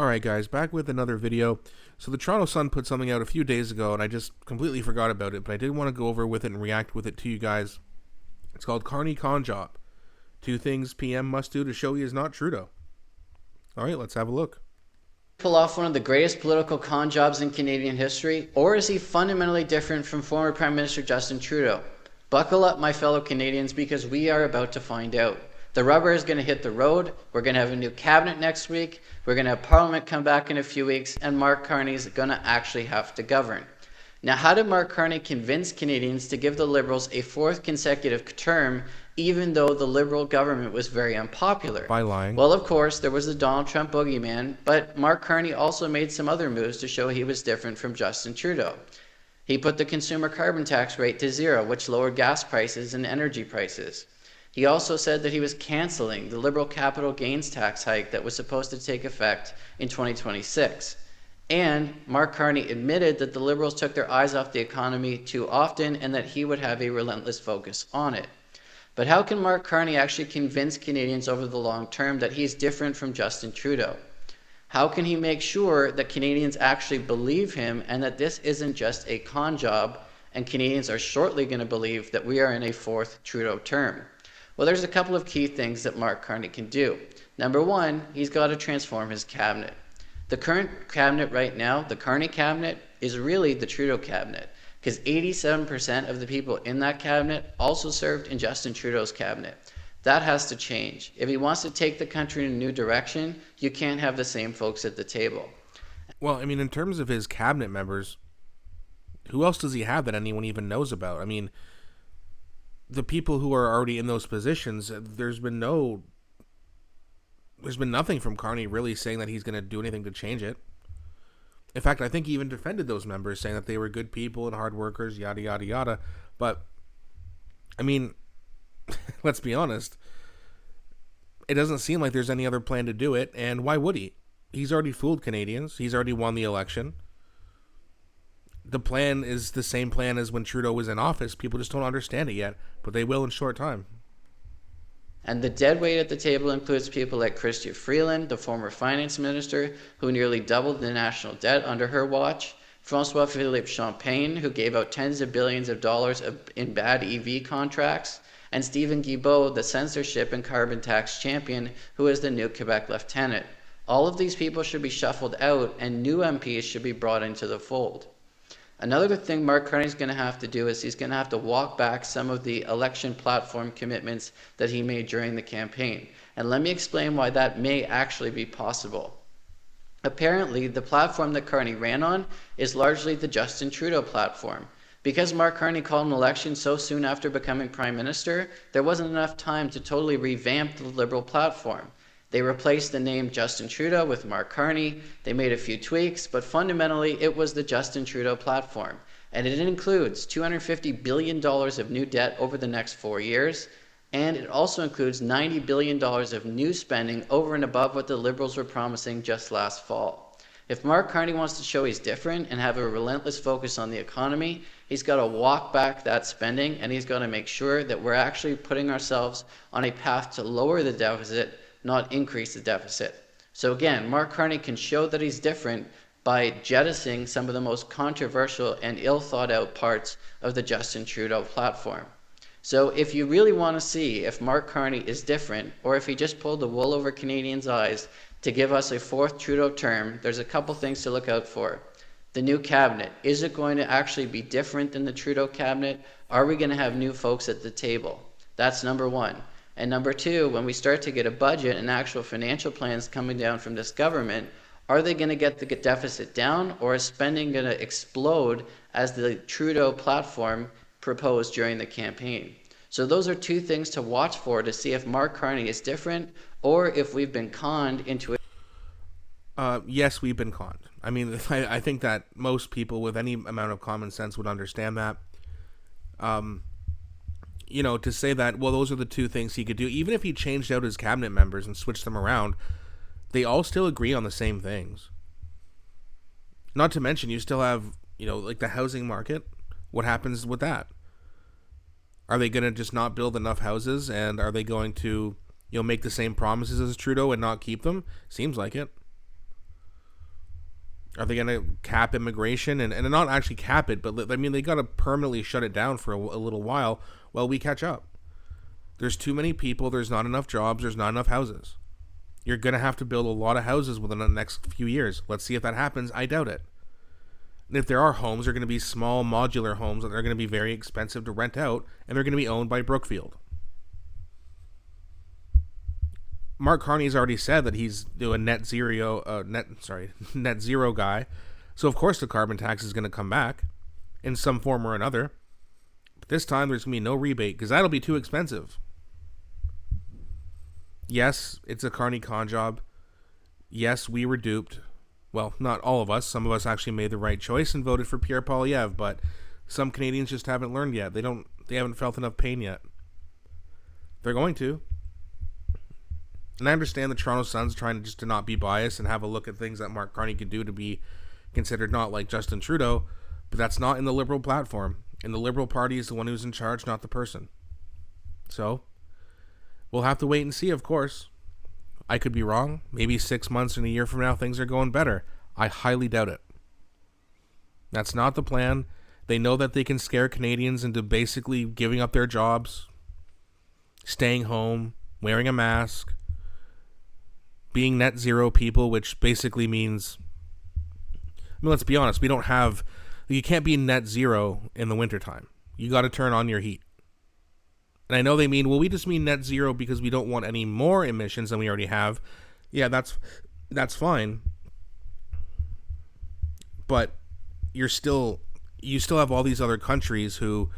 Alright guys, back with another video. So the Toronto Sun put something out a few days ago and I just completely forgot about it, but I did want to go over with it and react with it to you guys. It's called Carney Con Job. 2 things PM must do to show he is not Trudeau. Alright, let's have a look. Pull off one of the greatest political con jobs in Canadian history, or is he fundamentally different from former Prime Minister Justin Trudeau? Buckle up, my fellow Canadians, because we are about to find out. The rubber is going to hit the road. We're going to have a new cabinet next week. We're going to have Parliament come back in a few weeks, and Mark Carney is going to actually have to govern. Now, how did Mark Carney convince Canadians to give the Liberals a 4th consecutive term, even though the Liberal government was very unpopular? By lying. Well, of course, there was the Donald Trump boogeyman, but Mark Carney also made some other moves to show he was different from Justin Trudeau. He put the consumer carbon tax rate to 0, which lowered gas prices and energy prices. He also said that he was canceling the Liberal capital gains tax hike that was supposed to take effect in 2026. And Mark Carney admitted that the Liberals took their eyes off the economy too often and that he would have a relentless focus on it. But how can Mark Carney actually convince Canadians over the long term that he's different from Justin Trudeau? How can he make sure that Canadians actually believe him and that this isn't just a con job and Canadians are shortly going to believe that we are in a 4th Trudeau term? Well, there's a couple of key things that Mark Carney can do. Number one, he's got to transform his cabinet. The current cabinet right now, the Carney cabinet, is really the Trudeau cabinet, because 87% of the people in that cabinet also served in Justin Trudeau's cabinet. That has to change. If he wants to take the country in a new direction, you can't have the same folks at the table. Well, I mean, in terms of his cabinet members, who else does he have that anyone even knows about? I mean, the people who are already in those positions, there's been nothing from Carney really saying that he's going to do anything to change it. In fact, I think he even defended those members, saying that they were good people and hard workers, yada, yada, yada. But, I mean, let's be honest. It doesn't seem like there's any other plan to do it, and why would he? He's already fooled Canadians. He's already won the election. The plan is the same plan as when Trudeau was in office. People just don't understand it yet, but they will in short time. And the dead weight at the table includes people like Chrystia Freeland, the former finance minister, who nearly doubled the national debt under her watch, François-Philippe Champagne, who gave out tens of billions of dollars in bad EV contracts, and Stephen Guilbeault, the censorship and carbon tax champion, who is the new Quebec lieutenant. All of these people should be shuffled out, and new MPs should be brought into the fold. Another thing Mark Carney is going to have to do is he's going to have to walk back some of the election platform commitments that he made during the campaign. And let me explain why that may actually be possible. Apparently, the platform that Carney ran on is largely the Justin Trudeau platform. Because Mark Carney called an election so soon after becoming Prime Minister, there wasn't enough time to totally revamp the Liberal platform. They replaced the name Justin Trudeau with Mark Carney. They made a few tweaks, but fundamentally it was the Justin Trudeau platform. And it includes $250 billion of new debt over the next 4 years. And it also includes $90 billion of new spending over and above what the Liberals were promising just last fall. If Mark Carney wants to show he's different and have a relentless focus on the economy, he's got to walk back that spending and he's got to make sure that we're actually putting ourselves on a path to lower the deficit, not increase the deficit. So again, Mark Carney can show that he's different by jettisoning some of the most controversial and ill thought out parts of the Justin Trudeau platform. So if you really want to see if Mark Carney is different, or if he just pulled the wool over Canadians' eyes to give us a 4th Trudeau term, there's a couple things to look out for. The new cabinet, is it going to actually be different than the Trudeau cabinet? Are we going to have new folks at the table? That's number one. And number two, when we start to get a budget and actual financial plans coming down from this government, are they going to get the deficit down, or is spending going to explode as the Trudeau platform proposed during the campaign? So those are 2 things to watch for to see if Mark Carney is different or if we've been conned into it. Yes, we've been conned. I mean, I think that most people with any amount of common sense would understand that. You know, to say that, well, those are the 2 things he could do, even if he changed out his cabinet members and switched them around, they all still agree on the same things. Not to mention, you still have, you know, like the housing market. What happens with that? Are they going to just not build enough houses, and are they going to, you know, make the same promises as Trudeau and not keep them? Seems like it. Are they going to cap immigration and not actually cap it, but I mean, they got to permanently shut it down for a little while we catch up. There's too many people. There's not enough jobs. There's not enough houses. You're going to have to build a lot of houses within the next few years. Let's see if that happens. I doubt it. And if there are homes, they're going to be small modular homes that are going to be very expensive to rent out, and they're going to be owned by Brookfield. Mark Carney's already said that he's doing net zero guy. So of course the carbon tax is going to come back in some form or another. But this time there's going to be no rebate because that'll be too expensive. Yes, it's a Carney con job. Yes, we were duped. Well, not all of us. Some of us actually made the right choice and voted for Pierre Poilievre, but some Canadians just haven't learned yet. They haven't felt enough pain yet. They're going to. And I understand the Toronto Sun's trying to not be biased and have a look at things that Mark Carney could do to be considered not like Justin Trudeau, but that's not in the Liberal platform. And the Liberal Party is the one who's in charge, not the person. So, we'll have to wait and see, of course. I could be wrong. Maybe 6 months and a year from now, things are going better. I highly doubt it. That's not the plan. They know that they can scare Canadians into basically giving up their jobs, staying home, wearing a mask, being net zero people, which basically means, I mean, let's be honest, you can't be net zero in the wintertime. You got to turn on your heat. And I know they mean, well, we just mean net zero because we don't want any more emissions than we already have. Yeah, that's fine. But you still have all these other countries who,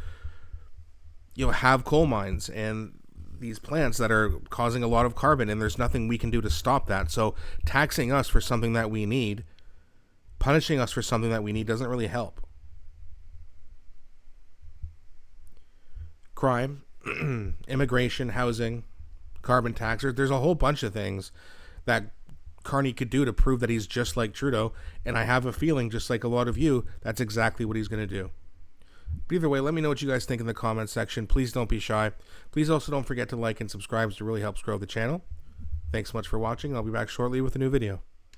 have coal mines and these plants that are causing a lot of carbon, and there's nothing we can do to stop that. So taxing us for something that we need, punishing us for something that we need doesn't really help. Crime, immigration, housing, carbon tax. There's a whole bunch of things that Carney could do to prove that he's just like Trudeau, and I have a feeling, just like a lot of you, that's exactly what he's going to do. But either way, let me know what you guys think in the comments section. Please don't be shy. Please also don't forget to like and subscribe, to really helps grow the channel. Thanks so much for watching. I'll be back shortly with a new video.